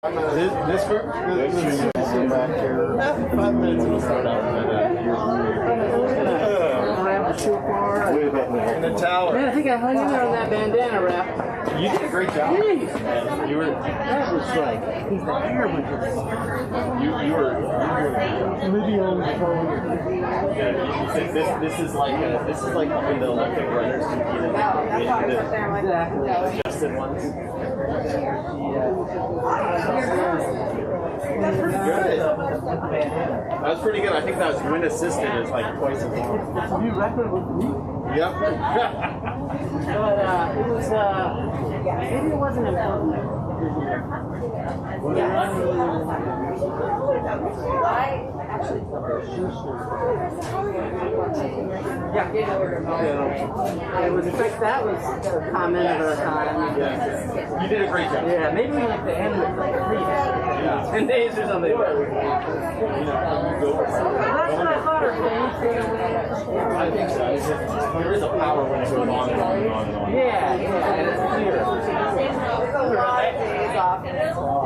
This group? Back here. 5 minutes and we'll start out. In the tower. Man, I think I hung in there on that bandana wrap. You did a great job. Jeez. You were. That was like, he's the hair with You were. maybe on the phone. Yeah, this is like when the Olympic runners competed. Exactly. Adjusted ones. That's Good. That was pretty good. I think that was wind assisted is like twice as long. It's a new record with me. Yep. But it was, maybe it wasn't important. Yeah. It was, in fact, that was the comment of the time. Yeah. You did a great job. Yeah, maybe like the end of like 10 days or something. That's what I thought of things. I think so. There is a power when it goes on and on and on and on. Yeah, and it's clear. Days off and it's all.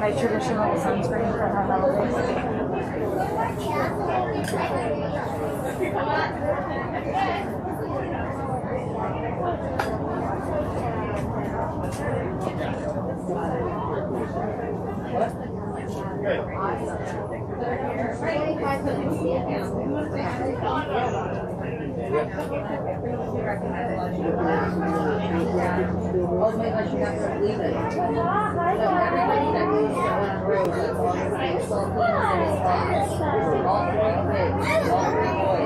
My traditional sunscreen for her holidays. Oh my gosh, you have to leave it. So everybody that goes on the road, as long as they still clean all 3 kids, all 3 boys.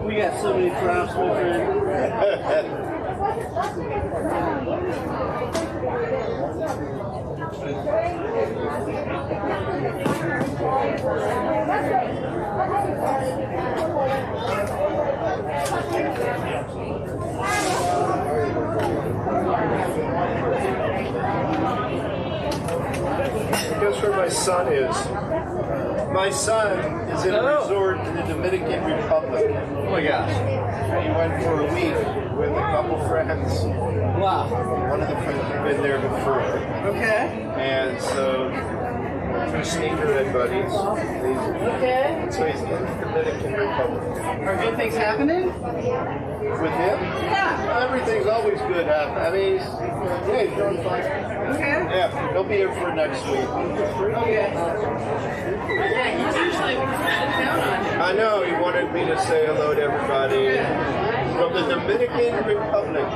We got so many props, my friend. Guess where my son is? My son is in a resort in the Dominican Republic. Oh my gosh. He went for a week with a couple friends. Wow. One of the friends had been there before. Okay. And so, 2 sneakerhead buddies. Okay. So he's in the Dominican Republic. Are good things happening? With him? Yeah. Everything's always good happening. I mean, he's doing fine. Okay. Yeah, he'll be here for next week. Okay. Yeah, he's usually out of town on you. I know, he wanted me to say hello to everybody. From the Dominican Republic.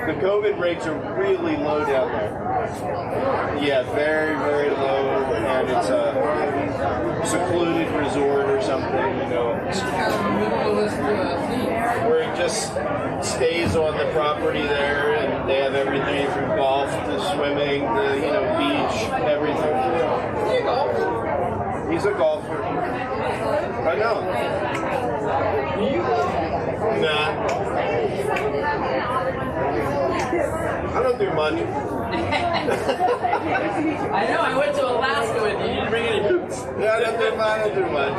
The COVID rates are really low down there. Yeah, very, very low. And it's a secluded resort or something, you know. Where he just stays on the property there, and they have everything from golf to swimming to, you know, beach, everything. He's a golfer. I know. Nah. I don't do much. I know, I went to Alaska with you. You didn't bring any hoops. Yeah, I don't do much.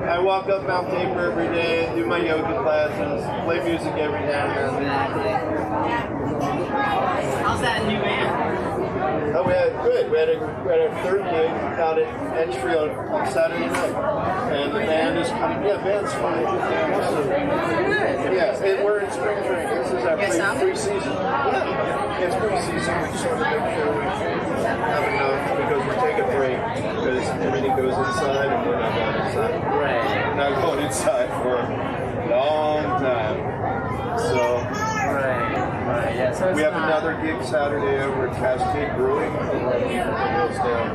I walk up Mount Tabor every day, do my yoga classes, play music every now and then. How's that new band? Oh, we had good. We had a third gig out at Entry on Saturday night, and the band is coming. Yeah, band's fine. Yeah, and we're in spring training. This is our pre-season. Yeah, it's pre-season. We just want to make sure we have enough because we're taking a break because everything goes inside and we're not going inside. Right. We're not going inside for a long time. So. Right, yeah, so it's We have not... another gig Saturday over at Cascade Brewing over on Hillsdale.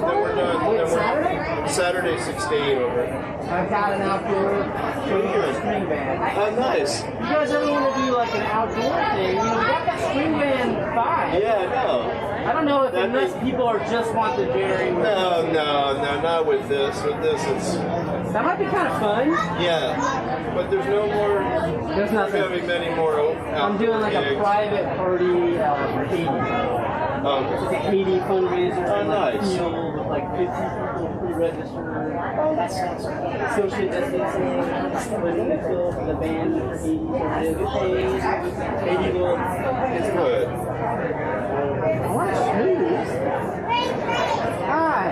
Then we're done. Then we're Saturday 6 to 8 over. I've got an outdoor string band. Oh, nice. You guys ever want to do like an outdoor thing? You know, we got that string band vibe. Yeah, no. I don't know if unless people are just want the jamming. No, not with this. With this, it's... That might be kind of fun. Yeah. But there's no more... There's nothing. There's going to be many more I'm doing like a private party for Katie. It's a Katie fundraiser. Oh, nice. Field with like 50 people pre-registered. Oh, that sounds Social distancing. When we fill the band for Katie. Katie will. It's good. I want to choose. Hi.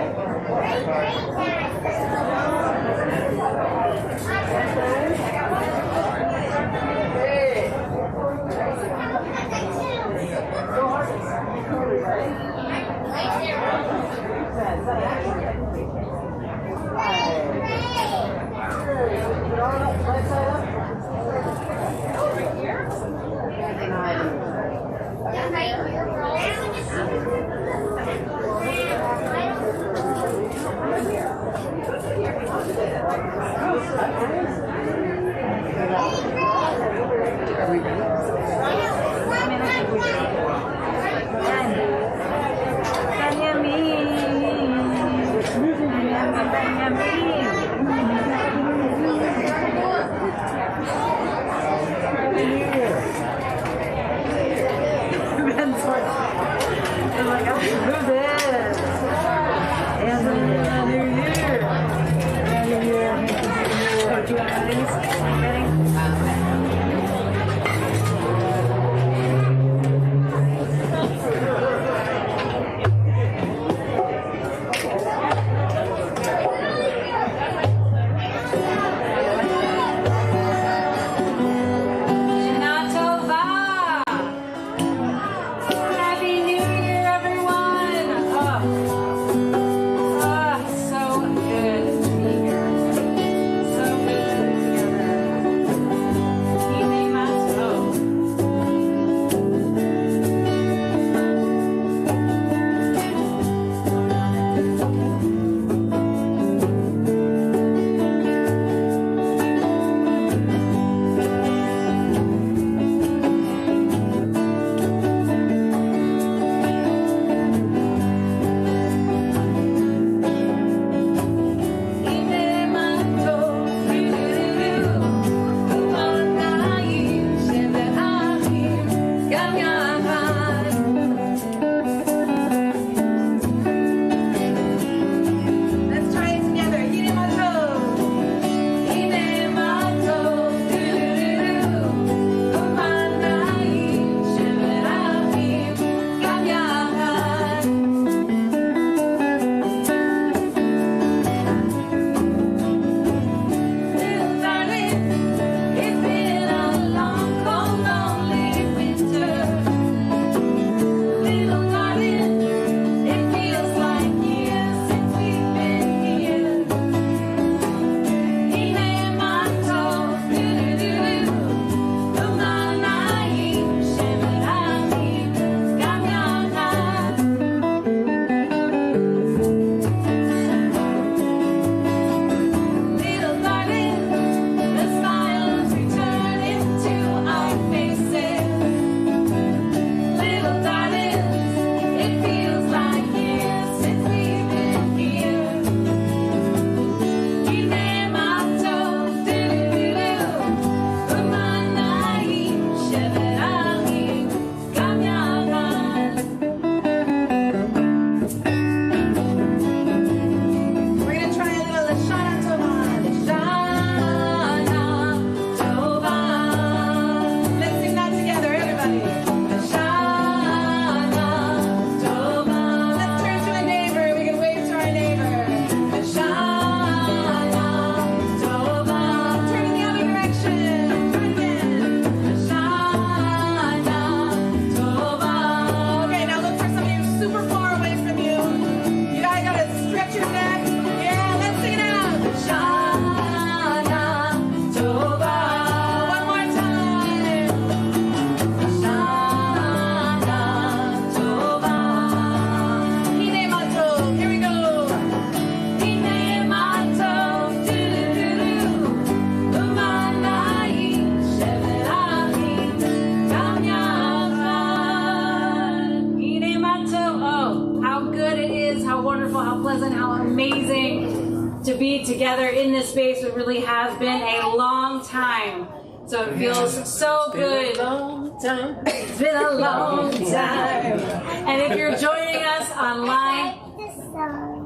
pleasant, how amazing to be together in this space. It really has been a long time. So it feels so good. It's been a long time. And if you're joining us online,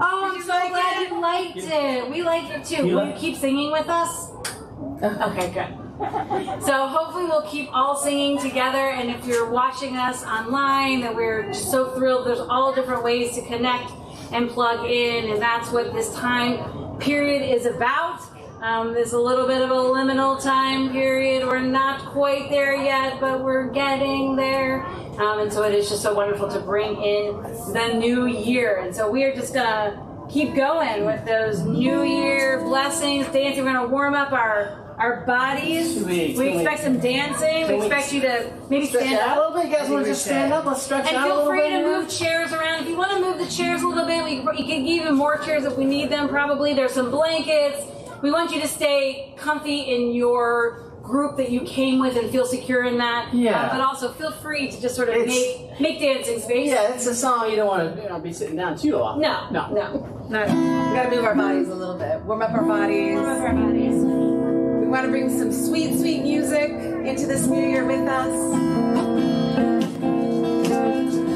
oh, I'm so glad you liked it. We liked it too. Will you keep singing with us? Okay, good. So hopefully we'll keep all singing together, and if you're watching us online, then we're just so thrilled. There's all different ways to connect and plug in, and that's what this time period is about. There's a little bit of a liminal time period. We're not quite there yet, but we're getting there. And so it is just so wonderful to bring in the new year. And so we are just gonna keep going with those New Year blessings, dancing. We're gonna warm up our bodies. We expect some dancing. We expect you to maybe stand up a little bit. You guys want to just stand up? Let's stretch and out a feel little free bit. to move chairs around. If you want to move the chairs a little bit, you can give even more chairs if we need them. Probably there's some blankets. We want you to stay comfy in your group that you came with and feel secure in that. Yeah. But also feel free to just sort of make dancing space. Yeah, it's a song you don't want to be sitting down too long. No. We gotta move our bodies a little bit. Warm up our bodies. We want to bring some sweet, sweet music into this new year with us.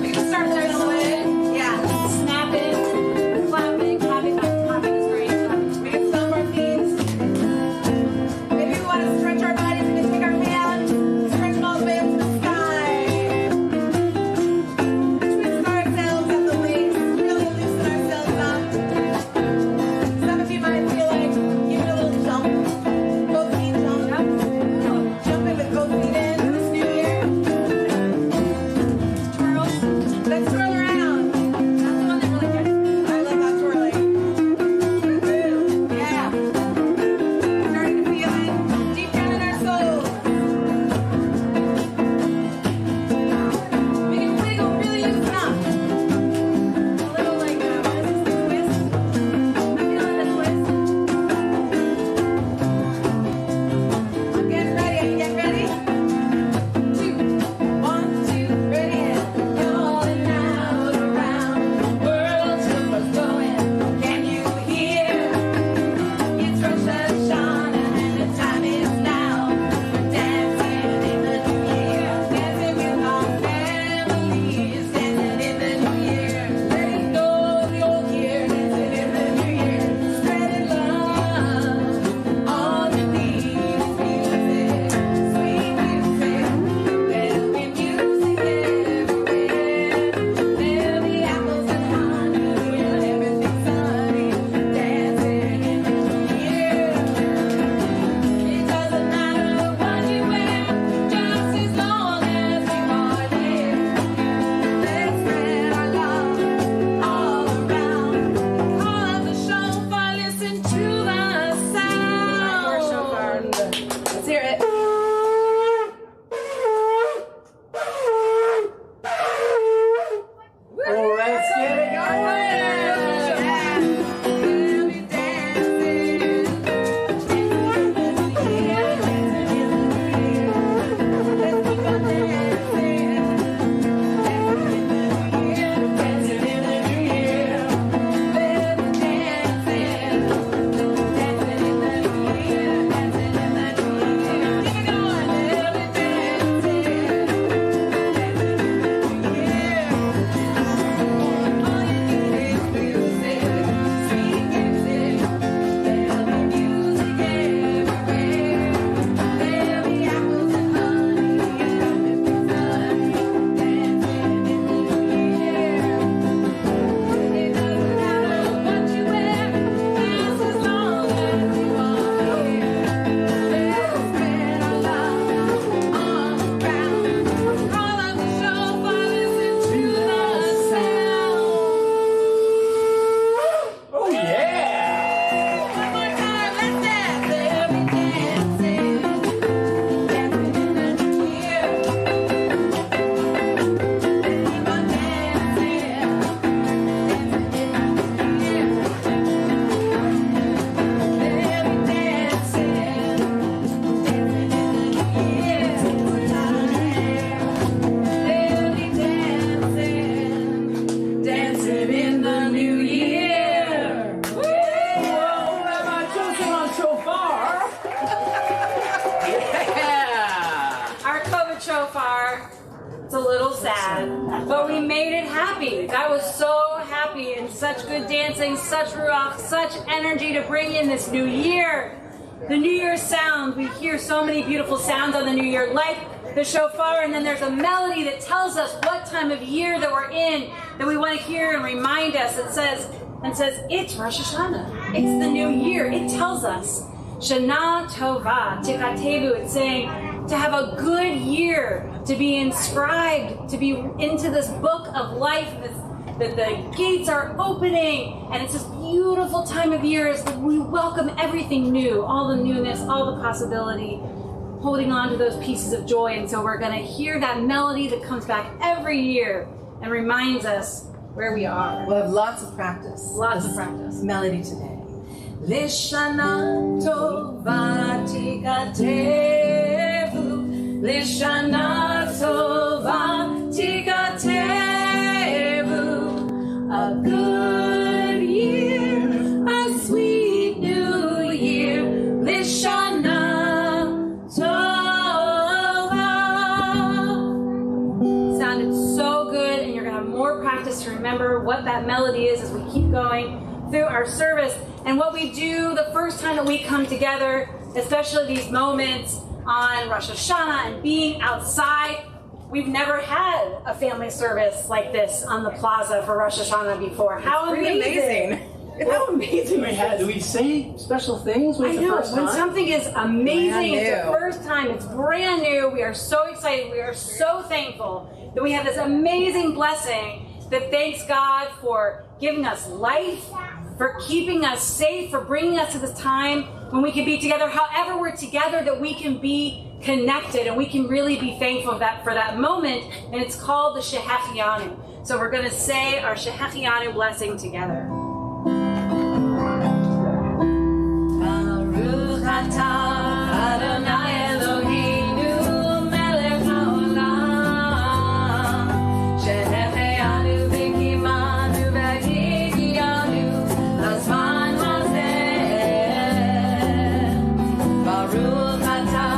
We can start there a little bit. Yeah. Snapping, clapping, clapping is great. We can stomp our feet. Maybe we want to stretch our bodies. We can take our hands, stretch them all the way up to the sky. Twist ourselves at the waist. Really loosen ourselves up. Some of you might feel like giving a little jump. Both feet jump. Jumping with both feet in this new year. shofar. It's a little sad, but we made it happy. I was so happy and such good dancing, such ruach, such energy to bring in this new year. The New Year's sound, we hear so many beautiful sounds on the New Year, like the shofar, and then there's a melody that tells us what time of year that we're in, that we want to hear and remind us. It says, it's Rosh Hashanah. It's the new year. It tells us, Shana Tova, Tikatevu. It's saying to have a good year, to be inscribed, to be into this book of life, that the gates are opening, and it's this beautiful time of year as we welcome everything new, all the newness, all the possibility, holding on to those pieces of joy. And so we're going to hear that melody that comes back every year and reminds us where we are. We'll have lots of practice. Lots of practice. Melody today. Lishana tova tikatevu, Lishana tova tikatevu. A good year, a sweet new year, Lishana tova. Sounded so good, and you're going to have more practice to remember what that melody is as we keep going through our service. And what we do the first time that we come together, especially these moments on Rosh Hashanah and being outside. We've never had a family service like this on the plaza for Rosh Hashanah before. How amazing! How amazing! Do we say special things when I it's the know, first when time? something is amazing, it's the new. first time, it's brand new, we are so excited, we are so thankful that we have this amazing blessing that thanks God for giving us life, for keeping us safe, for bringing us to this time when we can be together, however we're together, that we can be connected and we can really be thankful for that moment, and it's called the Shehechianu. So we're going to say our Shehechianu blessing together. Baruch atah Adonai Eloheinu melech haolam, shehechianu v'kimanu v'higianu lazman hazeh. Baruch atah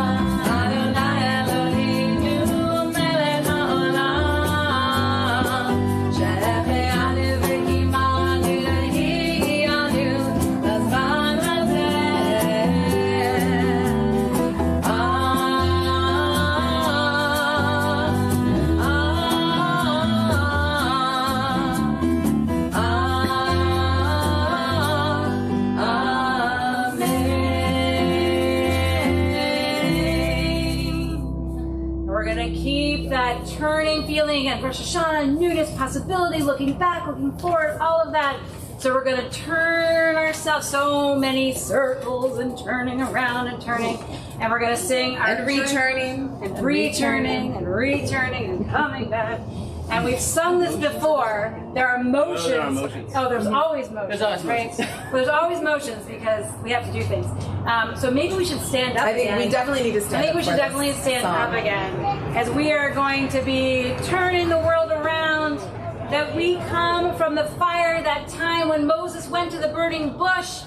Adonai Eloheinu melech haolam, shehechianu v'kimanu v'higianu lazman that turning feeling and Rosh Hashanah, newness, possibility, looking back, looking forward, all of that. So we're going to turn ourselves so many circles and turning around and turning, and we're going to sing our And returning. and returning and returning and coming back. And we've sung this before. There are motions. there are motions. Oh, there's always motions. There's always right? motions. Well, there's always motions because we have to do things. So maybe we should stand up I think again. we definitely need to stand I think up we should for definitely this stand song. up again, as we are going to be turning the world around. That we come from the fire, that time when Moses went to the burning bush,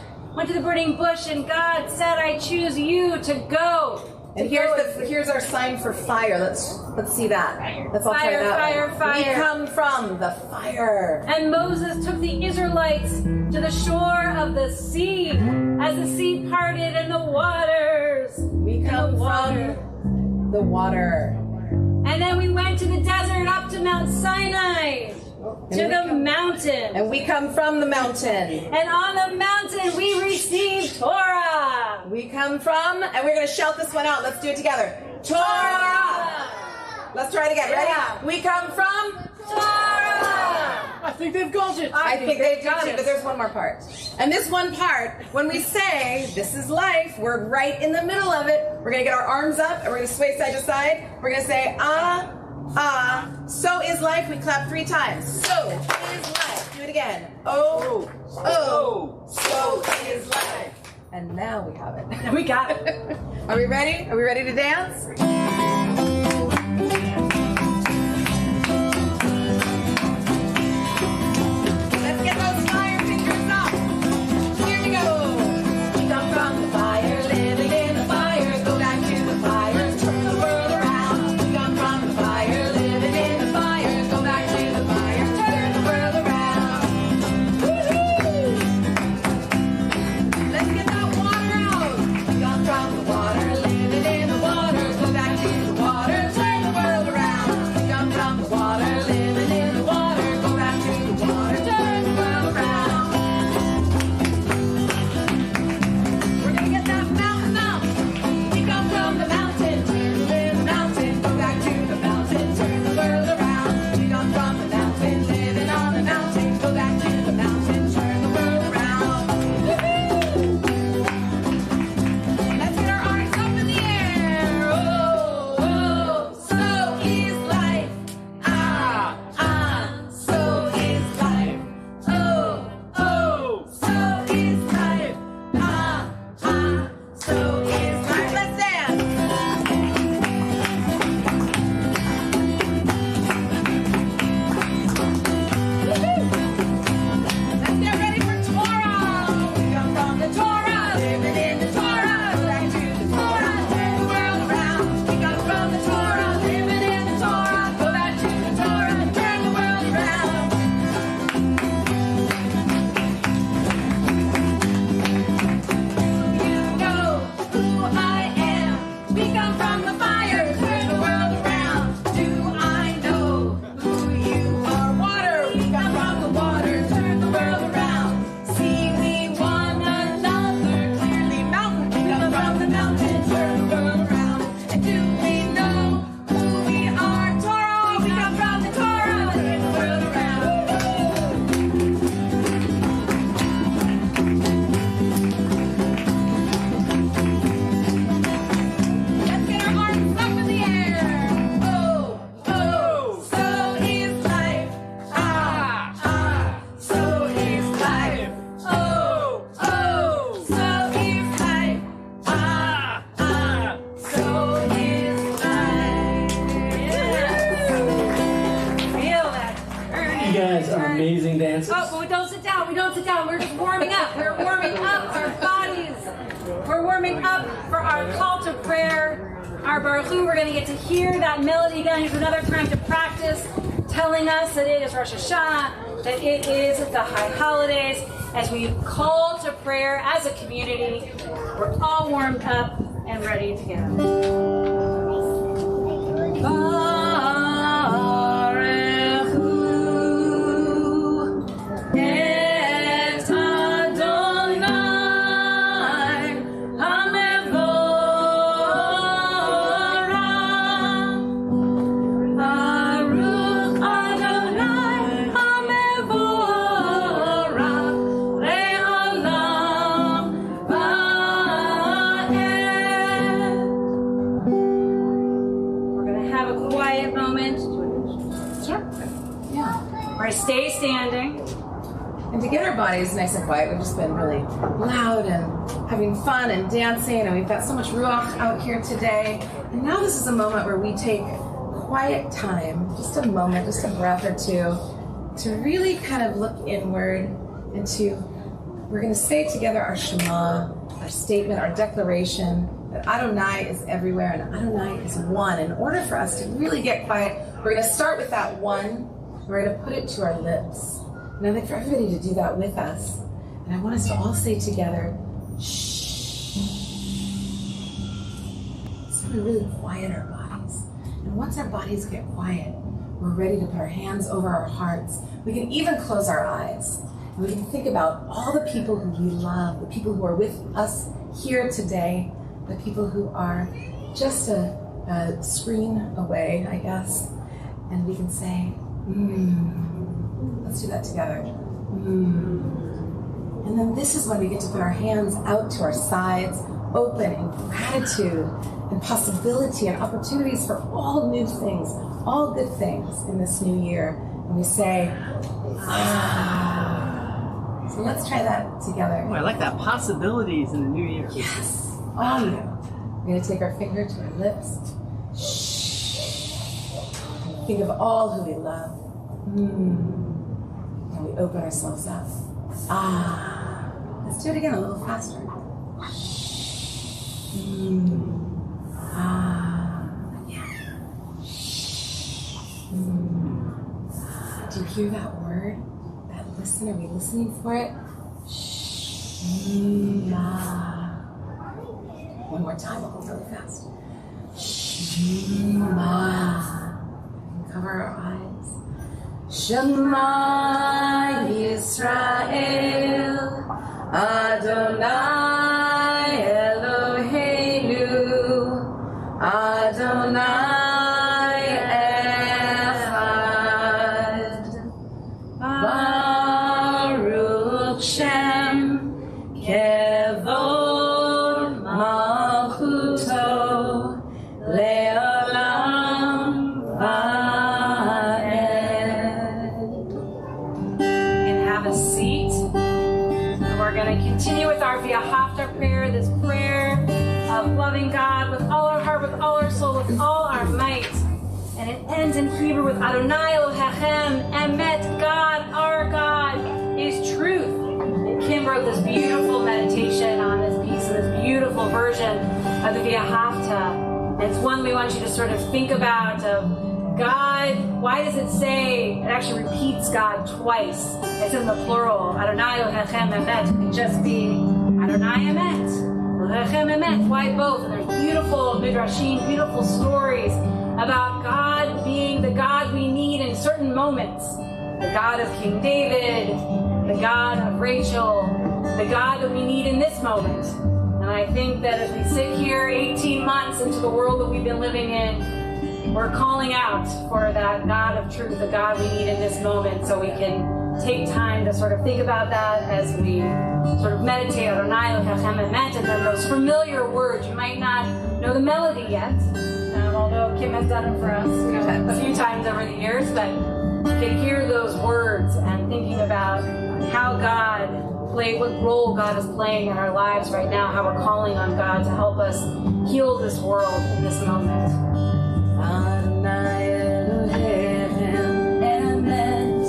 and God said, "I choose you to go." And here's our sign for fire. Let's see that. Let's all try Fire, that. fire, one. fire. We come from the fire. And Moses took the Israelites to the shore of the sea, as the sea parted and the waters. We come from the water. And then we went to the desert, up to Mount Sinai, to the mountain. And we come from the mountain. And on the mountain we received Torah. We come from, and we're going to shout this one out. Let's do it together. Torah! Let's try it again. Ready? Yeah. We come from Torah! I think they've got it. I think they've got it, but there's one more part. And this one part, when we say, this is life, we're right in the middle of it. We're going to get our arms up, and we're going to sway side to side. We're going to say, ah, ah, so is life. We clap 3 times. So is life. Do it again. Oh, oh, so is life. And now we have it. And we got it. Are we ready? Are we ready to dance? Let's get those fire fingers up. Here we go. We come from the fire, living in the fire. Go back to the fire, turn the world around. We come guys are amazing dancers. Oh, but we don't sit down. We don't sit down. We're just warming up. We're warming up our bodies. We're warming up for our call to prayer, our Baruch Hu. We're going to get to hear that melody again. Here's another time to practice, telling us that it is Rosh Hashanah, that it is the high holidays. As we call to prayer as a community, we're all warmed up and ready to go. Stay standing. And to get our bodies nice and quiet, we've just been really loud and having fun and dancing, and we've got so much ruach out here today. And now this is a moment where we take quiet time, just a moment, just a breath or two, to really kind of look inward and we're going to say together our Shema, our statement, our declaration that Adonai is everywhere and Adonai is one. In order for us to really get quiet, we're going to start with that one. We're going to put it to our lips. And I'd like for everybody to do that with us. And I want us to all say together, shh. So we really quiet our bodies. And once our bodies get quiet, we're ready to put our hands over our hearts. We can even close our eyes. And we can think about all the people who we love, the people who are with us here today, the people who are just a screen away, I guess. And we can say, let's do that together. And then this is when we get to put our hands out to our sides, open in gratitude and possibility and opportunities for all new things, all good things in this new year. And we say, ah. So let's try that together. Oh, I like that. Possibilities in the new year. Yes, all new. We're going to take our finger to our lips. Think of all who we love. And we open ourselves up. Ah. Let's do it again a little faster. Ah. Again. Do you hear that word? That listen? Are we listening for it? Ah. One more time. I'll go really fast. Ah. Cover our eyes. Shema Yisrael, Adonai Eloheinu, Adonai Echad. Baruch Shem Kevod Malchuto Le'olam continue with our V'ahavta prayer, this prayer of loving God with all our heart, with all our soul, with all our might. And it ends in Hebrew with Adonai Elohechem, Emet, God, our God, is truth. And Kim wrote this beautiful meditation on this piece, of this beautiful version of the V'ahavta. And it's one we want you to sort of think about of God. Why does it say, it actually repeats God twice? It's in the plural. Adonai Elohechem Emet. It could just be Adonai Emet. Elohechem Emet. Why both? And there's beautiful midrashim, beautiful stories about God being the God we need in certain moments. The God of King David, the God of Rachel, the God that we need in this moment. And I think that as we sit here 18 months into the world that we've been living in, we're calling out for that God of truth, the God we need in this moment, so we can take time to sort of think about that as we sort of meditate on Adonai Elohechem Emet, and then those familiar words. You might not know the melody yet, although Kim has done it for us a few times over the years, but you can hear those words and thinking about how God played, what role God is playing in our lives right now, how we're calling on God to help us heal this world in this moment. Adonai Elohechem Emet.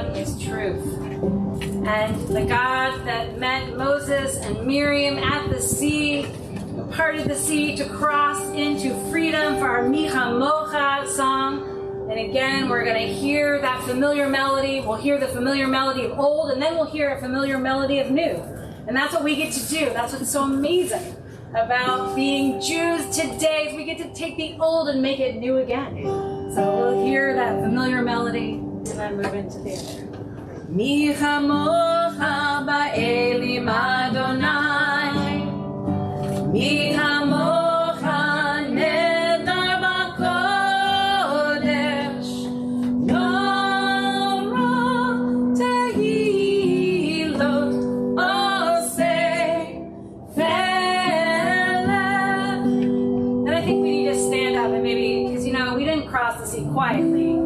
God is truth. And the God that met Moses and Miriam at the sea, parted the sea to cross into freedom for our Micha Mocha song. And again, we're going to hear that familiar melody. We'll hear the familiar melody of old, and then we'll hear a familiar melody of new. And that's what we get to do. That's what's so amazing about being Jews today, is we get to take the old and make it new again. So we'll hear that familiar melody and then move into the other. Micha mocha ba'elim Adonai, Micha mocha nedar b'kodesh, Nora tehilot oseh feleh. And I think we need to stand up and maybe, because we didn't cross the sea quietly.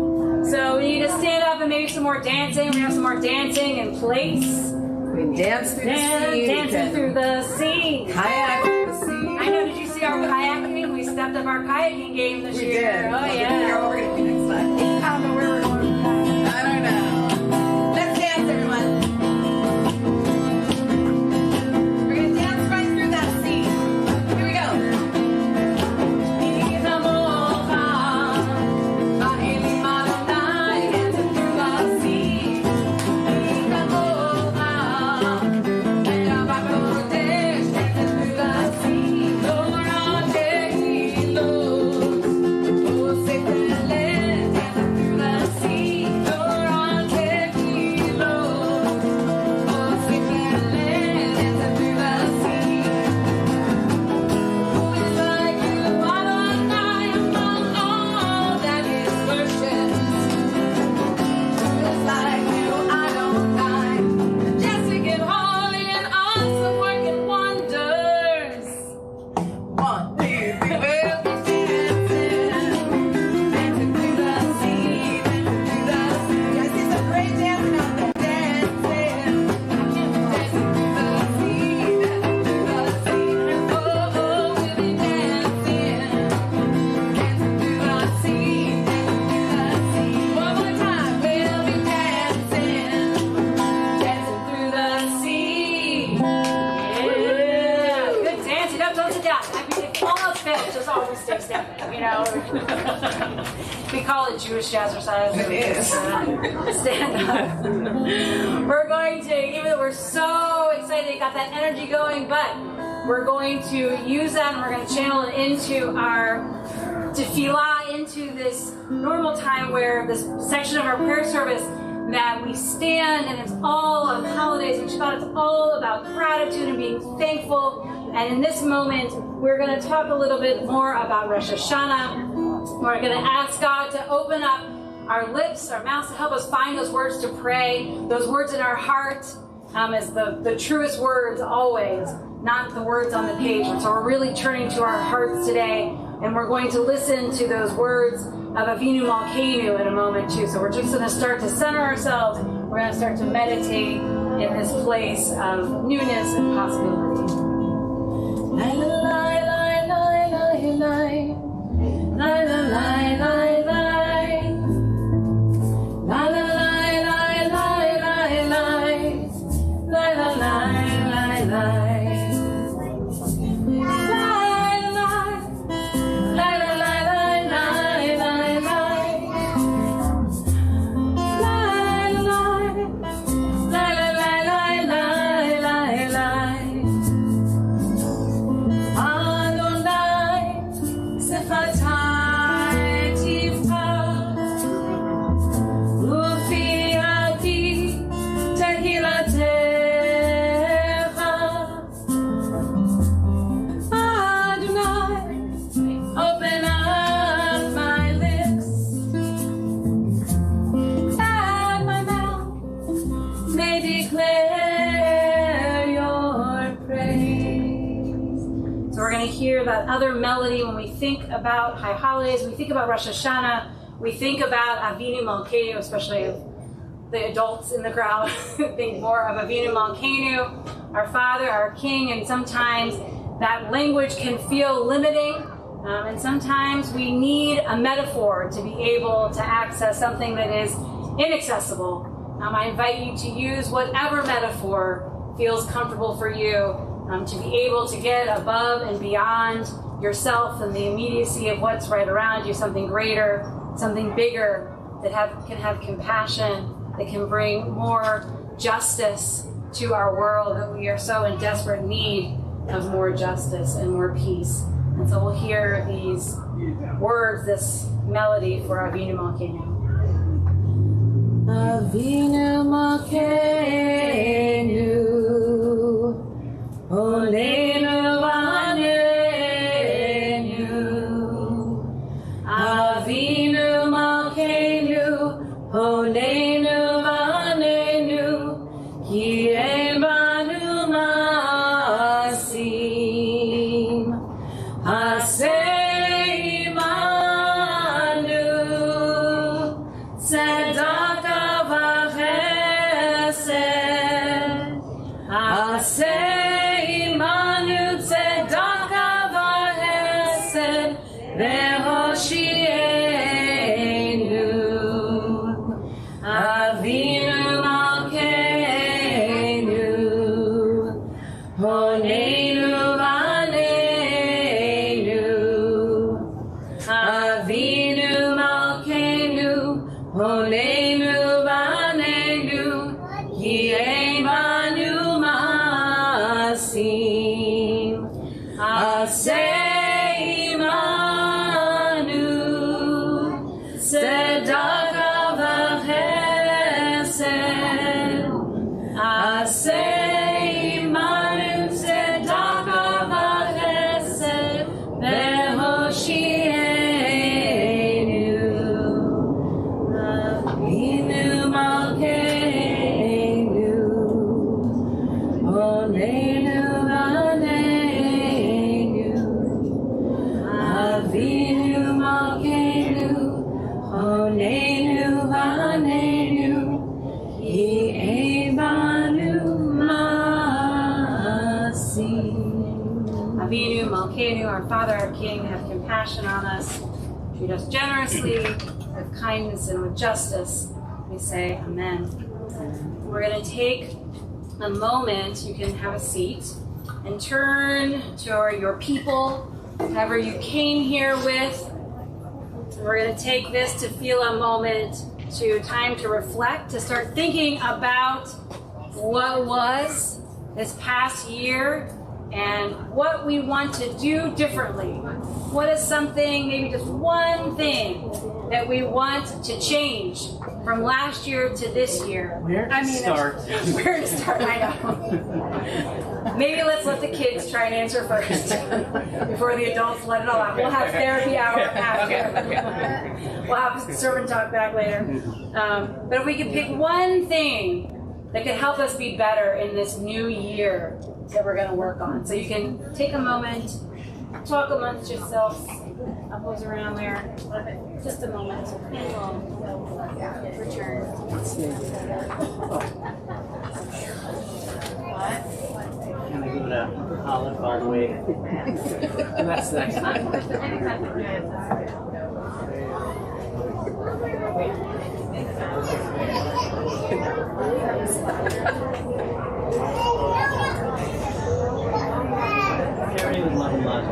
So we need to stand up and maybe some more dancing. We have some more dancing in place. We dance through the sea. Dancing through the sea. Kayak through the sea. I know, did you see our kayaking? We stepped up our kayaking game this We year. did. Oh, Figure yeah. out what we're going to do next time. I don't know where we're going. I don't know. Let's dance, everyone. We're going to dance right through that sea. Here we go. Micha mocha ba'elim Adonai, dancing through the sea. Micha mocha nedar b'kodesh, dancing through the sea. Nora tehilot oseh feleh, dancing through the sea. Nora tehilot oseh feleh, dancing through the sea. Who is like you, Adonai, among all that is worshipped? Who is like you, Adonai, majestic and holy and awesome, working wonders? 1, 2, 3, we'll be dancing through the sea, dancing through the sea. I see some great dancing out there, dancing through the sea, dancing through the sea. Oh, we'll be dancing through the sea, dancing through the sea. One more time, we'll be dancing through the sea. Yeah. Good dancing. Don't sit down. I mean, it's almost finished. Just always stay standing. We call it Jewish jazzercise. It is. Stand up. We're going to, even though we're so excited, got that energy going, but we're going to use that and we're going to channel it into our tefillah, into this normal time where this section of our prayer service that we stand, and it's all on holidays and Shabbat, it's all about gratitude and being thankful. And in this moment, we're going to talk a little bit more about Rosh Hashanah. We're going to ask God to open up our lips, our mouths, to help us find those words to pray, those words in our heart, as the truest words always, not the words on the page. And so we're really turning to our hearts today, and we're going to listen to those words of Avinu Malkeinu in a moment too. So we're just going to start to center ourselves. We're going to start to meditate in this place of newness and possibility. La la la la la la la la la la la la. La la la la la la la. La la la la la. Hear that other melody when we think about high holidays, we think about Rosh Hashanah, we think about Avinu Malkeinu, especially the adults in the crowd think more of Avinu Malkeinu, our Father, our King, and sometimes that language can feel limiting, and sometimes we need a metaphor to be able to access something that is inaccessible. I invite you to use whatever metaphor feels comfortable for you, to be able to get above and beyond yourself and the immediacy of what's right around you, something greater, something bigger that can have compassion, that can bring more justice to our world, that we are so in desperate need of more justice and more peace. And so we'll hear these words, this melody for Avinu Malkeinu. Avinu Malkeinu, Olenu Vanenu, Avinu Malkeinu, Olenu Vanenu, Ki ein banu masim, Aseh imanu, Tzedaka v'chesed, Aseh imanu, Tzedaka v'chesed, V'hoshienu, Avinu Malkeinu, Honenu Vanenu, Avinu Malkeinu, Honenu Vanenu, Ki ein banu masim, Aseh imanu, Tzedaka v'chesed, Aseh imanu, Tzedaka v'chesed, V'hoshienu, Avinu Malkeinu, Olenu Vanenu, Avinu Malkeinu, Olenu Vanenu, Ki ein banu masim. Avinu Malkeinu, our Father, our King, have compassion on us. Treat us generously, with kindness and with justice. We say Amen. We're going to take a moment. You can have a seat and turn to your people, whoever you came here with. We're going to take this to feel a moment, to time to reflect, to start thinking about what was this past year and what we want to do differently. What is something, maybe just one thing, that we want to change from last year to this year? Where to start? Where to start, I know. Maybe let's let the kids try and answer first before the adults let it all out. We'll have therapy hour after. We'll have servant talk back later. But if we could pick one thing that could help us be better in this new year that we're going to work on. So you can take a moment, talk amongst yourselves. I'll pose around there. Just a moment. And we'll return. Can I go to Olive all the way? And that's the next time. Carrie would love a lot.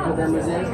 What time is it?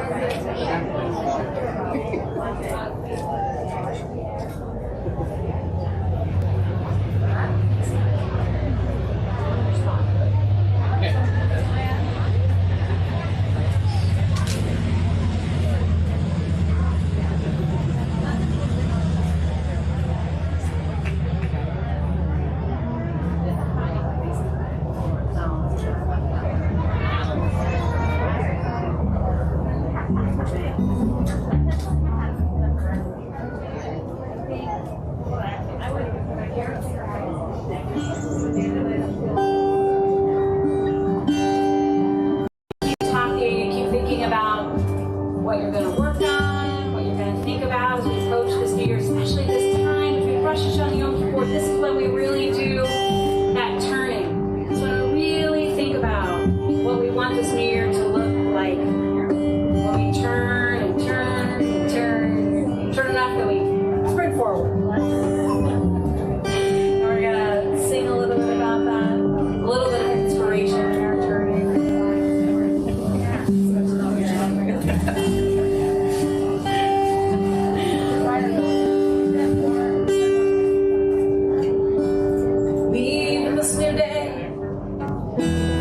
This is when we really do that turning. It's when we really think about what what we want this new year to look like. When we turn and turn and turn enough that we sprint forward. And we're gonna sing a little bit about that, a little bit of inspiration in our turning. Leave in this new day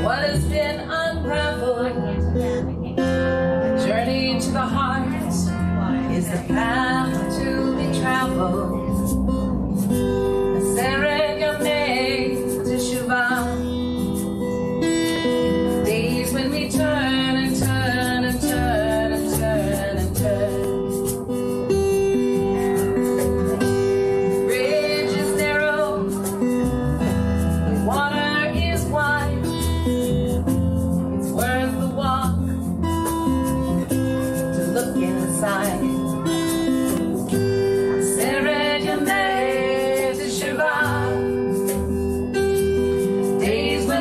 what has been unraveled. Journey to the heart is the path to be traveled. Days when we turn and turn and turn and turn and turn. The bridge is narrow, the water is wide. It's worth the walk to look inside.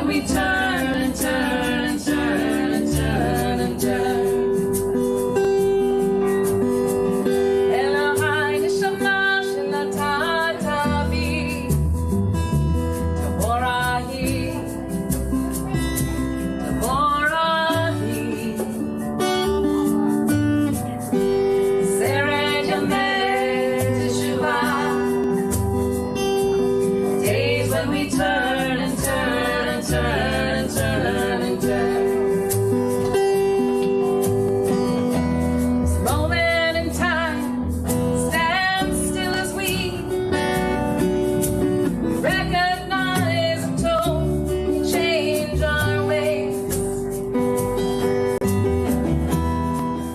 We turn and turn and turn and turn and turn. Elohai neshama shel tatavi taborahi taborahi Sered yamei teshuvah. Days when we turn and turn and turn and turn and turn. This moment in time stands still as we recognize and told we change our ways.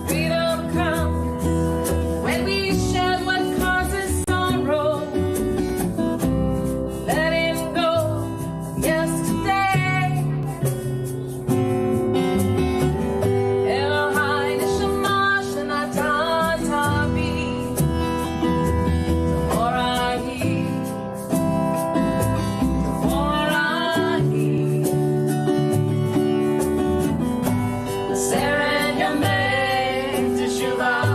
Freedom comes when we shed what causes sorrow, letting go of yesterday. Elohai neshama shenatatavi taborahi taborahi Sered yamei teshuvah.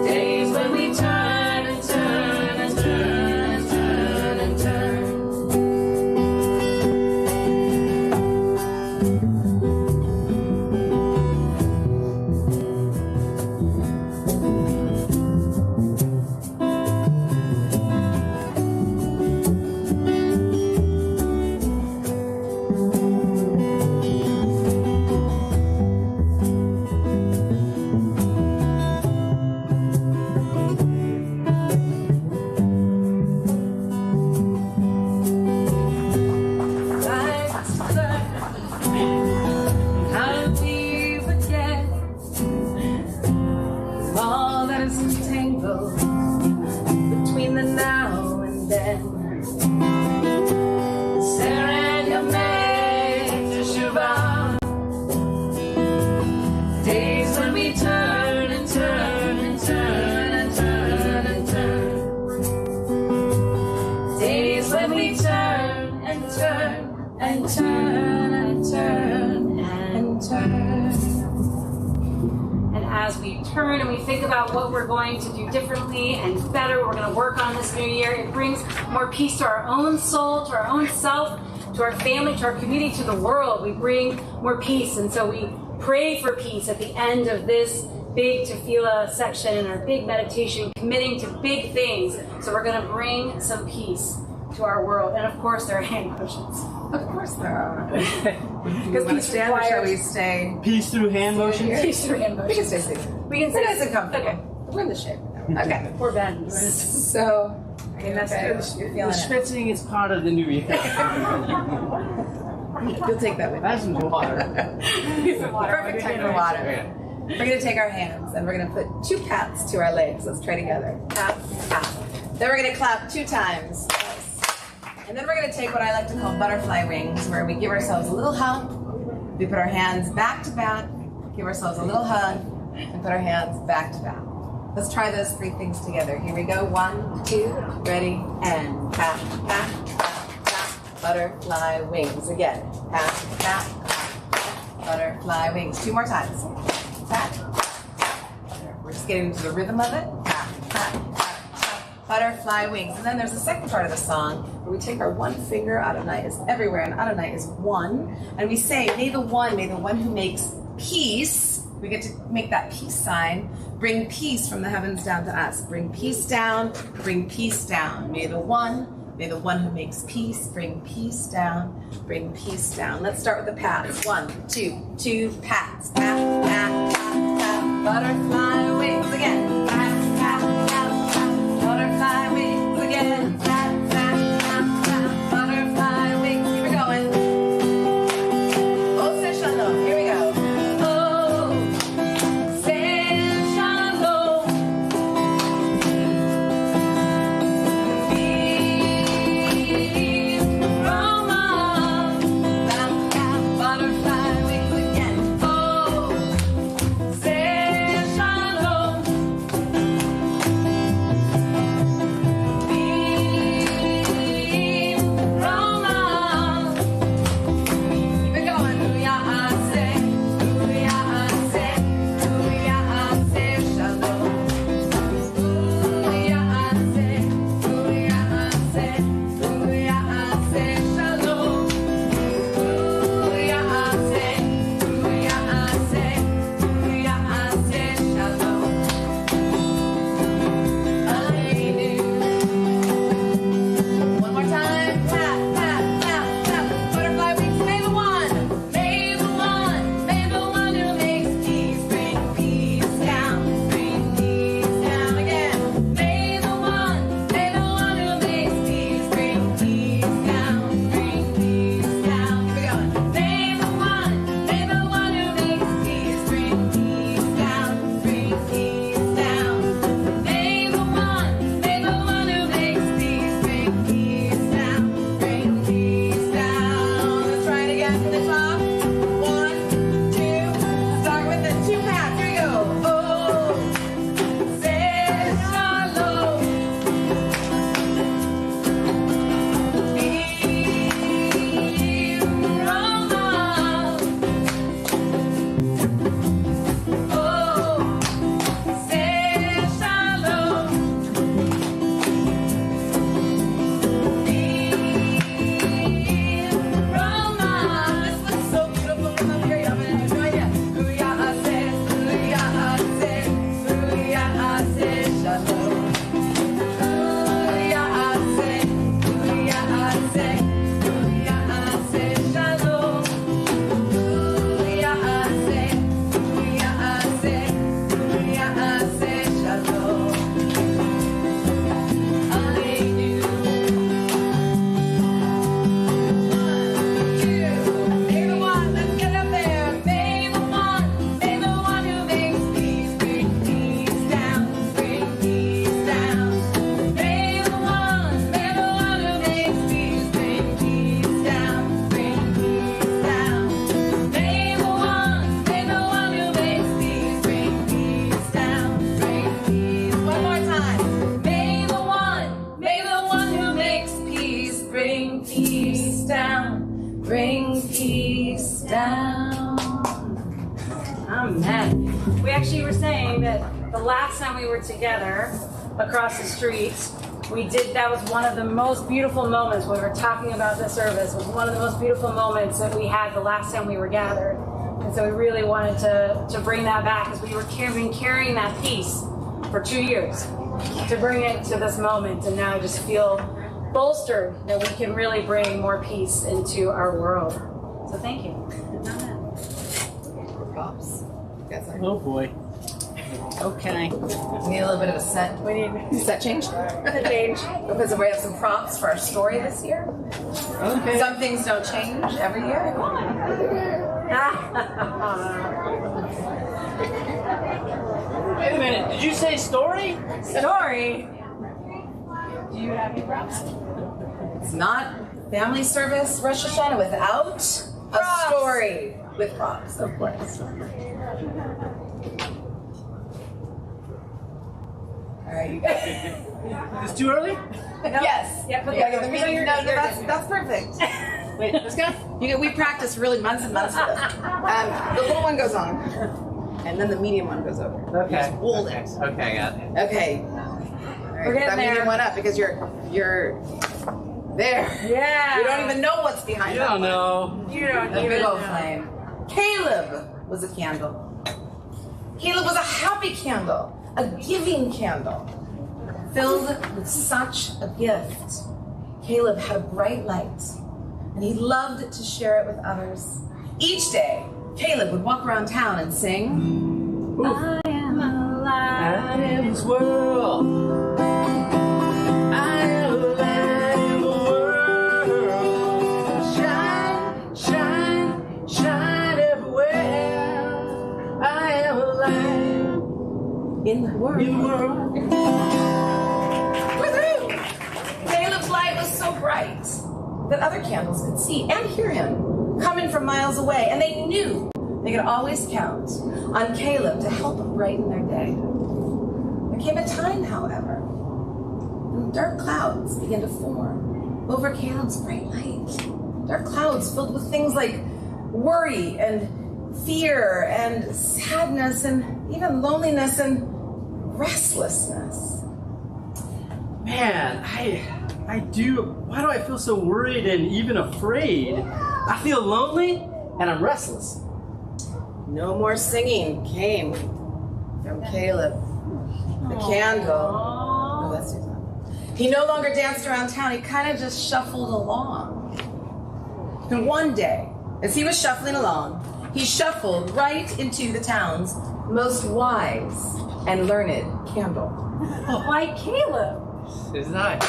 Days when we turn and turn and turn and turn and turn. Life's learned how to be forget all that is entangled between the now and then. Sered yamei teshuvah. Days when we turn and turn and turn and turn and turn. Days when we turn and turn and turn and turn and turn. And as we turn and we think about what we're going to do differently and better, we're going to work on this new year, it brings more peace to our own soul, to our own self, to our family, to our community, to the world. We bring more peace. And so we pray for peace at the end of this big tefillah section in our big meditation, committing to big things. So we're going to bring some peace to our world. And of course, there are hand motions. Of course there are. Because We stand or shall we stay? Peace through hand motion. Peace through hand We can motions. stay seated. We can We're say nice and comfortable. Okay. We're in the shape. Okay. Poor Ben. So, that's good. You're The feeling it. schwitzing is part of the new year. You'll take that with you. That's some water. Perfect time for water. We're going to take our hands and we're going to put 2 pats to our legs. Let's try together. Pat, pat. Then we're going to clap 2 times. And then we're going to take what I like to call butterfly wings, where we give ourselves a little hug. We put our hands back to back, give ourselves a little hug, and put our hands back to back. Let's try those 3 things together. Here we go. 1, 2, ready, and pat, pat, pat, pat. Butterfly wings. Again. pat, pat, butterfly wings. 2 more times. Pat, we're just getting into the rhythm of it. Pat, pat, pat, pat, butterfly wings. And then there's the second part of the song where we take our one finger, Adonai is everywhere, and Adonai is one, and we say, may the one who makes peace, we get to make that peace sign, bring peace from the heavens down to us. Bring peace down, bring peace down. May the one who makes peace bring peace down, bring peace down. Let's start with the pats. 1, 2, 2 pats. Pat, pat, pat, pat, butterfly wings again. Pat, pat, pat, pat, butterfly wings again. Pat, pat, pat, pat, butterfly wings. Keep it going. Oh, say shalom. Here we go. Amen. We actually were saying that the last time we were together across the street, that was one of the most beautiful moments when we were talking about the service. It was one of the most beautiful moments that we had the last time we were gathered. And so we really wanted to bring that back as we were carrying that peace for 2 years to bring it to this moment. And now I just feel bolstered that we can really bring more peace into our world. So thank you. Props. Oh boy. Okay. We need a little bit of a set. We need set change. Change. Because we have some props for our story this year. Okay. Some things don't change every year. Wait a minute. Did you say story? Story? Do you have any props? It's not family service Rosh Hashanah without a story with props, of course. All right, you guys. It's too early? Yes. Yeah, put Yeah, the the meeting. meeting. No, that's perfect. Wait, this guy? We practiced really months and months of this. The little one goes on, and then the medium one goes over. Okay. Just hold it. Okay, got it. Okay. All right, We're getting that there. medium one up because you're there. Yeah. You don't even know what's behind You that don't one. know. You don't A even big old know. flame. Caleb was a candle. Caleb was a happy candle, a giving candle, filled with such a gift. Caleb had a bright light, and he loved to share it with others. Each day, Caleb would walk around town and sing, I am alive. Out in this world. I am alive in the world. Shine, shine, shine everywhere. I am alive in the world. in the world. Woohoo! Caleb's light was so bright that other candles could see and hear him coming from miles away, and they knew they could always count on Caleb to help brighten their day. There came a time, however, when dark clouds began to form over Caleb's bright light. Dark clouds filled with things like worry and fear and sadness and even loneliness and restlessness. Man, why do I feel so worried and even afraid? I feel lonely and I'm restless. No more singing came from Caleb. The candle. No, that's too loud. He no longer danced around town. He kind of just shuffled along. And one day, as he was shuffling along, he shuffled right into the town's most wise and learned candle. Why, Caleb? It's not.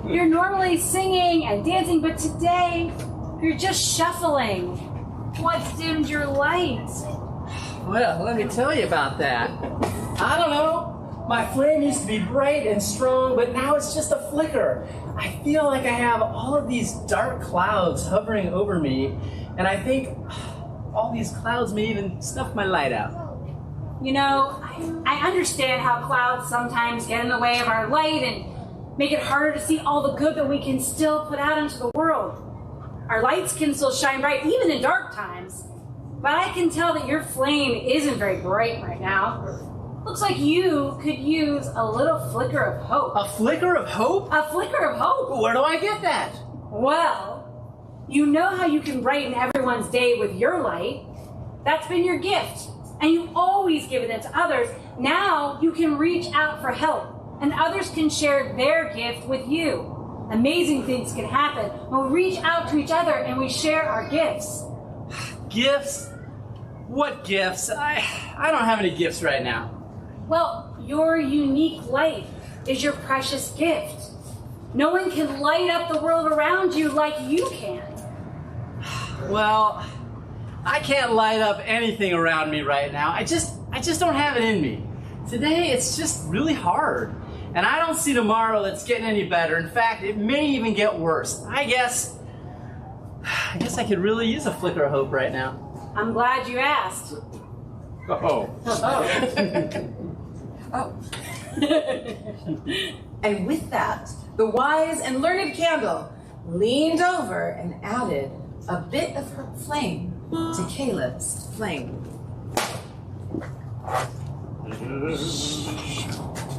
You're normally singing and dancing, but today you're just shuffling. What's dimmed your light? Well, let me tell you about that. I don't know. My flame used to be bright and strong, but now it's just a flicker. I feel like I have all of these dark clouds hovering over me, and I think all these clouds may even snuff my light out. You know, I understand how clouds sometimes get in the way of our light and make it harder to see all the good that we can still put out into the world. Our lights can still shine bright even in dark times, but I can tell that your flame isn't very bright right now. Looks like you could use a little flicker of hope. A flicker of hope? A flicker of hope? Where do I get that? Well, you know how you can brighten everyone's day with your light. That's been your gift, and you've always given it to others. Now you can reach out for help, and others can share their gift with you. Amazing things can happen when we reach out to each other and we share our gifts. Gifts? What gifts? I don't have any gifts right now. Well, your unique light is your precious gift. No one can light up the world around you like you can. Well, I can't light up anything around me right now. I just don't have it in me. Today it's just really hard. And I don't see tomorrow that's getting any better. In fact, it may even get worse. I guess I could really use a flicker of hope right now. I'm glad you asked. Oh. Oh. And with that, the wise and learned candle leaned over and added a bit of her flame to Caleb's flame.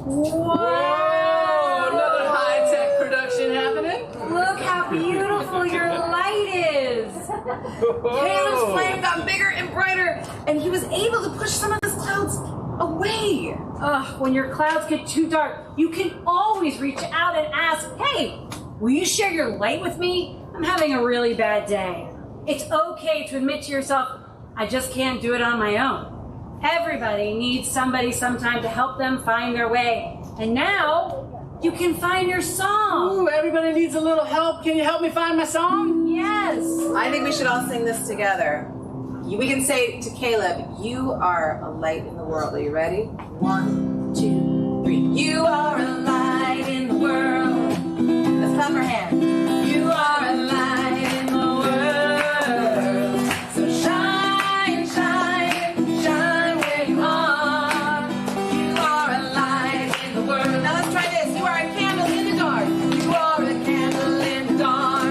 Whoa! Another high-tech production happening. Look how beautiful your light is. Caleb's flame got bigger and brighter, and he was able to push some of his clouds away. Ugh, when your clouds get too dark, you can always reach out and ask, hey, will you share your light with me? I'm having a really bad day. It's okay to admit to yourself, I just can't do it on my own. Everybody needs somebody sometime to help them find their way. And now, you can find your song. Ooh, everybody needs a little help. Can you help me find my song? Yes. I think we should all sing this together. We can say to Caleb, you are a light in the world. Are you ready? 1, 2, 3. You are a light in the world. Let's clap our hands. You are a light in the world. So shine, shine, shine where you are. You are a light in the world. Now let's try this. You are a candle in the dark. You are a candle in the dark.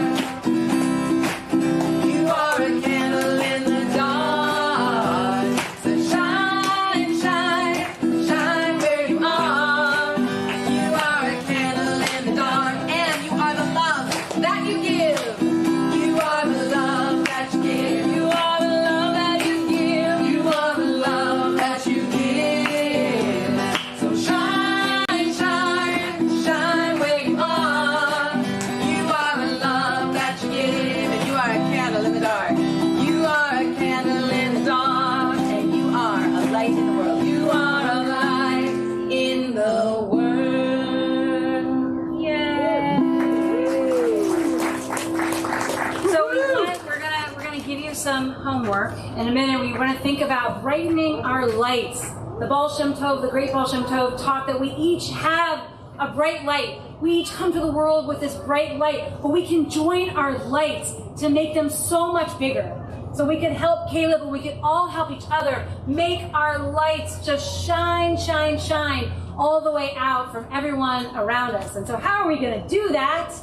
in a minute, we want to think about brightening our lights. The Baal Shem Tov, the great Baal Shem Tov, taught that we each have a bright light. We each come to the world with this bright light, but we can join our lights to make them so much bigger. So we can help Caleb, and we can all help each other make our lights just shine, shine, shine all the way out from everyone around us. And so how are we going to do that?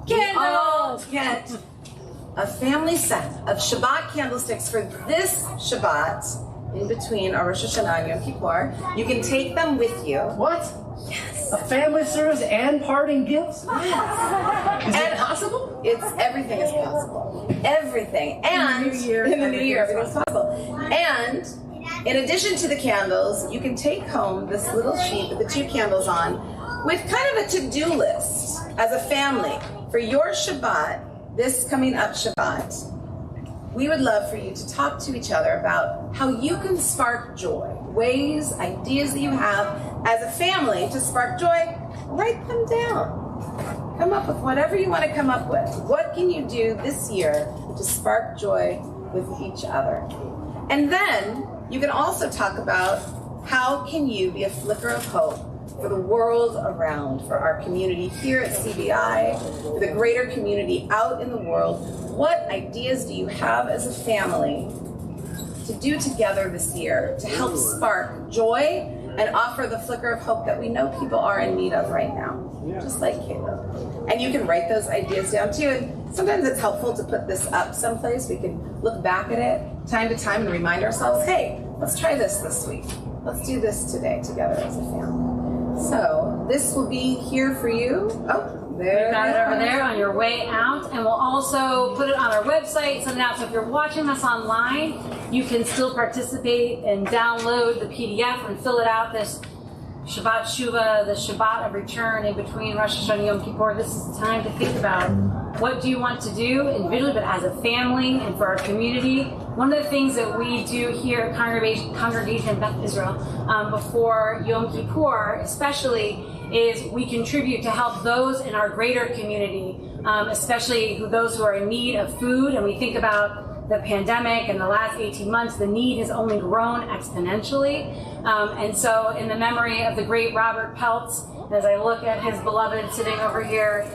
Candles! Get a family set of Shabbat candlesticks for this Shabbat in between our Rosh Hashanah and Yom Kippur. You can take them with you. What? Yes. A family service and parting gifts? Yes. Is it possible? It's everything is possible. Everything. And in the new year, everything's possible. And in addition to the candles, you can take home this little sheet with the 2 candles on with kind of a to-do list as a family for your Shabbat, this coming up Shabbat. We would love for you to talk to each other about how you can spark joy, ways, ideas that you have as a family to spark joy. Write them down. Come up with whatever you want to come up with. What can you do this year to spark joy with each other? And then you can also talk about how can you be a flicker of hope for the world around, for our community here at CBI, for the greater community out in the world. What ideas do you have as a family to do together this year to help spark joy and offer the flicker of hope that we know people are in need of right now, just like Caleb? And you can write those ideas down too. And sometimes it's helpful to put this up someplace. We can look back at it time to time and remind ourselves, hey, let's try this week. Let's do this today together as a family. So this will be here for you. Oh, there. We've got it over there on your way out, and we'll also put it on our website, send it out. So if you're watching us online, you can still participate and download the PDF and fill it out. This Shabbat Shuvah, the Shabbat of return in between Rosh Hashanah and Yom Kippur. This is the time to think about what do you want to do individually, but as a family and for our community. One of the things that we do here at Congregation Beth Israel before Yom Kippur especially is we contribute to help those in our greater community, especially those who are in need of food. And we think about the pandemic and the last 18 months, the need has only grown exponentially. And so in the memory of the great Robert Peltz, as I look at his beloved sitting over here,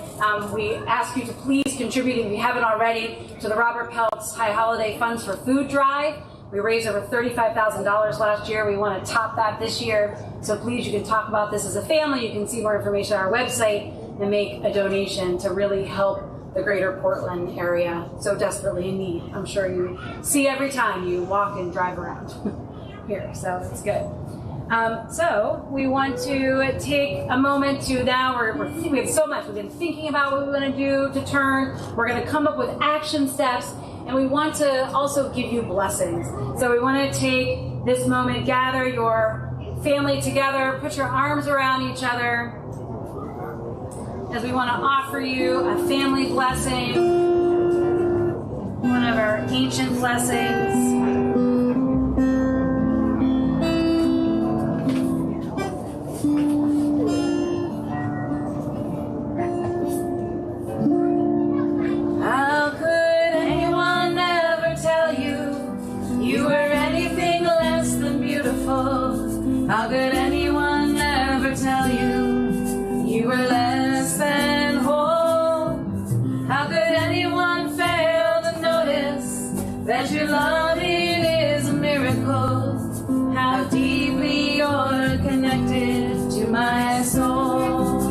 we ask you to please contribute, if you haven't already, to the Robert Peltz High Holiday Funds for Food Drive. We raised over $35,000 last year. We want to top that this year. So please, you can talk about this as a family. You can see more information on our website and make a donation to really help the greater Portland area so desperately in need. I'm sure you see every time you walk and drive around here, so it's good. So we want to take a moment to now, we have so much. We've been thinking about what we want to do to turn. We're going to come up with action steps, and we want to also give you blessings. So we want to take this moment, gather your family together, put your arms around each other, as we want to offer you a family blessing, one of our ancient blessings. How could anyone ever tell you you were less than whole? How could anyone fail to notice that your loving is a miracle? How deeply you're connected to my soul.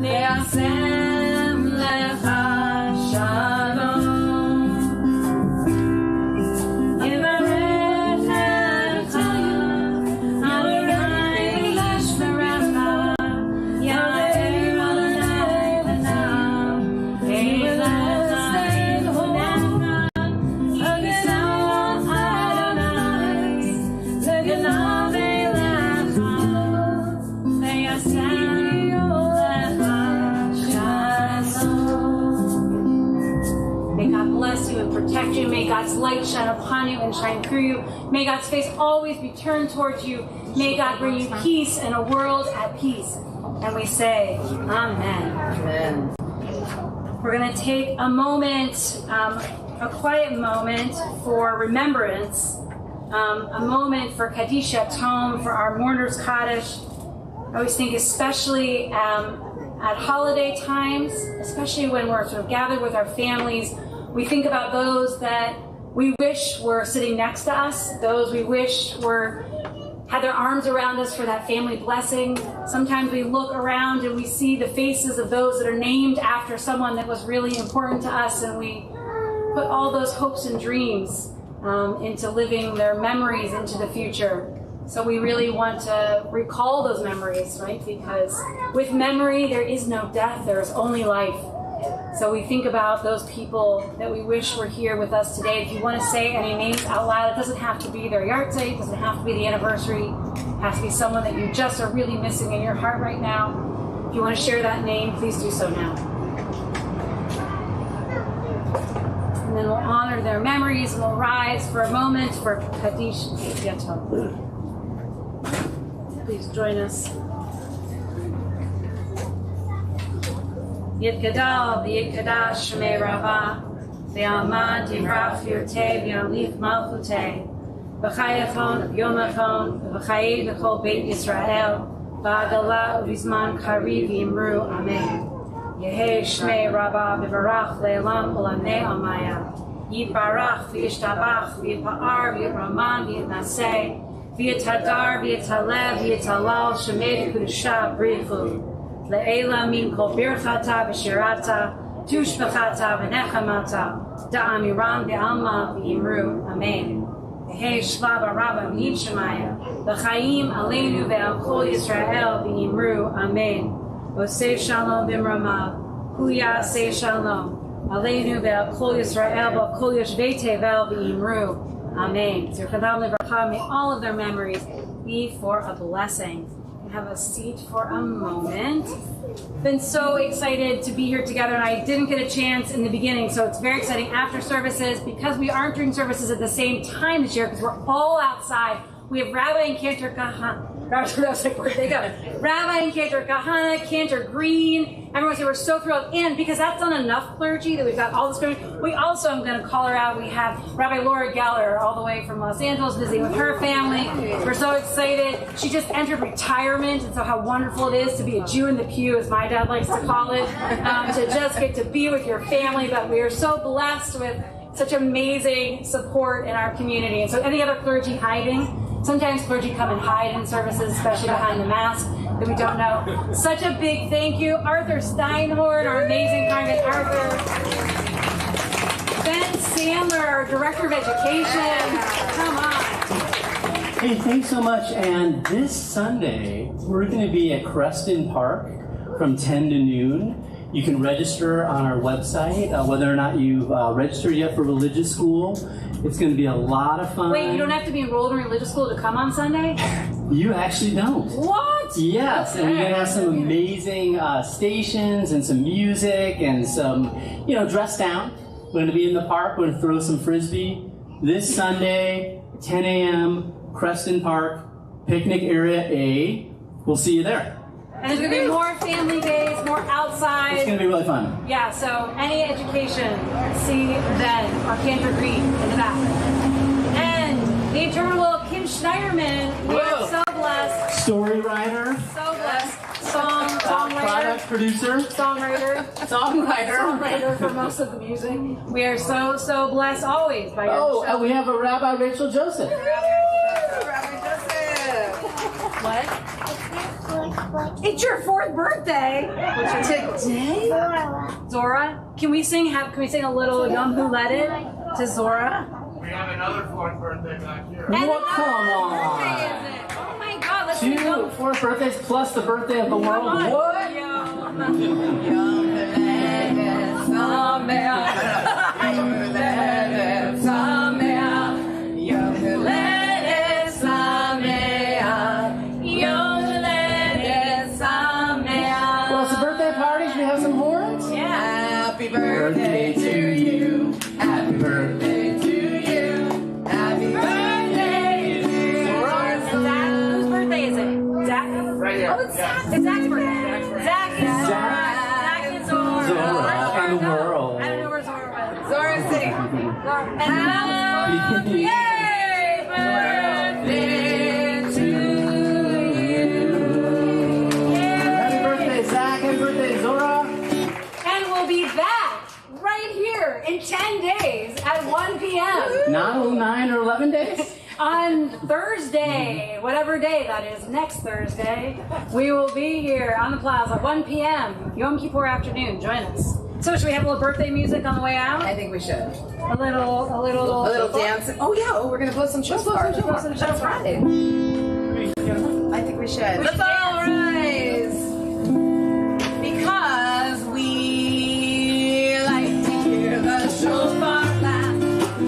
Le'asem lecha you and protect you. May God's light shine upon you and shine through you. May God's face always be turned towards you. May God bring you peace in a world at peace. And we say, Amen. Amen. We're going to take a moment, a quiet moment for remembrance, a moment for Kaddish Yatom, for our mourners Kaddish. I always think, especially at holiday times, especially when we're sort of gathered with our families, we think about those that we wish were sitting next to us, those we wish had their arms around us for that family blessing. Sometimes we look around and we see the faces of those that are named after someone that was really important to us, and we put all those hopes and dreams into living their memories into the future. So we really want to recall those memories, right? Because with memory, there is no death, there is only life. So we think about those people that we wish were here with us today. If you want to say any names out loud, it doesn't have to be their yahrzeit, it doesn't have to be the anniversary. It has to be someone that you just are really missing in your heart right now. If you want to share that name, please do so now. And then we'll honor their memories and we'll rise for a moment for Kaddish Yatom. Please join us. Yitgadal v'yitgadash shmei Rava v'yamad yivrach v'yoteh v'yamlif malchuteh v'chayachon v'yomachon v'chayei v'chol beit Yisrael v'agala u'vizman kariv v'yimru amen. Yehei shmei Rava v'barach le'elam olamei amaya yitbarach v'yishtabach v'yipa'ar v'yitraman v'yitnaseh v'yitadar v'yitaleh v'yitalal shemei v'kudusha brichu Le'ela min kol birchata v'shirata tushbachata v'nechamata da'amiram be'alma v'yimru amen. V'hei shvav araba v'yimshemaya v'chaim aleinu ve'al kol Yisrael v'yimru amen. Oseh shalom b'mramav hu ya'aseh shalom aleinu ve'al kol Yisrael v'al yoshvei tevel v'yimru amen. Zirchadam lebracha, may all of their memories be for a blessing. Have a seat for a moment. Been so excited to be here together, and I didn't get a chance in the beginning, so it's very exciting after services, because we aren't doing services at the same time this year because we're all outside. We have Rabbi and Cantor Kahana. I was like, where'd they go? Rabbi and Cantor Kahana, Cantor Green. Everyone's here. We're so thrilled. And because that's not enough clergy, that we've got all this going, we also, I'm going to call her out, we have Rabbi Laura Geller all the way from Los Angeles visiting with her family. We're so excited. She just entered retirement, and so how wonderful it is to be a Jew in the pew, as my dad likes to call it, to just get to be with your family. But we are so blessed with such amazing support in our community. And so any other clergy hiding? Sometimes clergy come and hide in services, especially behind the mask, that we don't know. Such a big thank you. Arthur Steinhorn, our amazing congregant Arthur. Ben Sandler, our Director of Education. Come on. Hey, thanks so much. And this Sunday, we're going to be at Creston Park from 10 to noon. You can register on our website, whether or not you've registered yet for religious school. It's going to be a lot of fun. Wait, you don't have to be enrolled in religious school to come on Sunday? You actually don't. What? Yes, and we're going to have some amazing stations and some music and some, dress down. We're going to be in the park. We're going to throw some frisbee. This Sunday, 10 a.m., Creston Park, picnic area A. We'll see you there. And there's going to be more family days, more outside. It's going to be really fun. Yeah, so any education, see then, or Cantor Green in the back. And the eternal Kim Schneiderman, we are so blessed. Story writer. So blessed. Songwriter. Product producer. Songwriter for most of the music. We are so, so blessed always by your show. And we have a Rabbi Rachel Joseph. Rabbi Joseph. What? It's your 4th birthday. Today? Zora? Can we sing a little Yom Huledet to Zora? We have another 4th birthday back here. What? Come on. Birthday, is it? Oh my God, let's 2 go. 4th birthdays plus the birthday of the world. Come on. What? Yom Huledet Sameach. Yom Huledet Sameach. Yom Huledet Sameach. Yom Huledet Sameach. Well, it's a birthday party. Should we have some horns? Yeah. Happy birthday to you. Happy birthday to you. Happy birthday to you. Whose birthday is it? Zach? Right here. Oh, it's Zach. It's Zach's birthday. Zach and Zora. Zach and Zora. Zora and the world. I don't know where Zora was. Zora City. And happy birthday to you. Happy birthday, Zach. Happy birthday, Zora. And we'll be back right here in 10 days at 1 p.m. Not 9 or 11 days? on Thursday, whatever day that is, next Thursday. We will be here on the plaza, 1 p.m. Yom Kippur afternoon. Join us. So should we have a little birthday music on the way out? I think we should. A little dance. Oh yeah. Oh, we're gonna blow some shofar. Blow some shofar. That's right. I think we should. Let's all rise because we like to hear the shofar blast.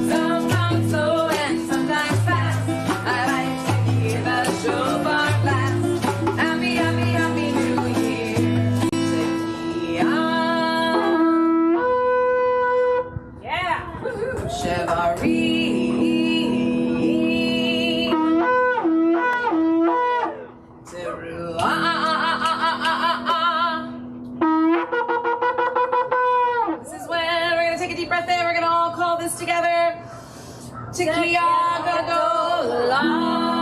Sometimes slow and sometimes fast. I like to hear the shofar blast. Happy, happy, happy New Year. Yeah. Shevari. This is when we're gonna take a deep breath in. We're gonna all call this together. Tekiah Gadol.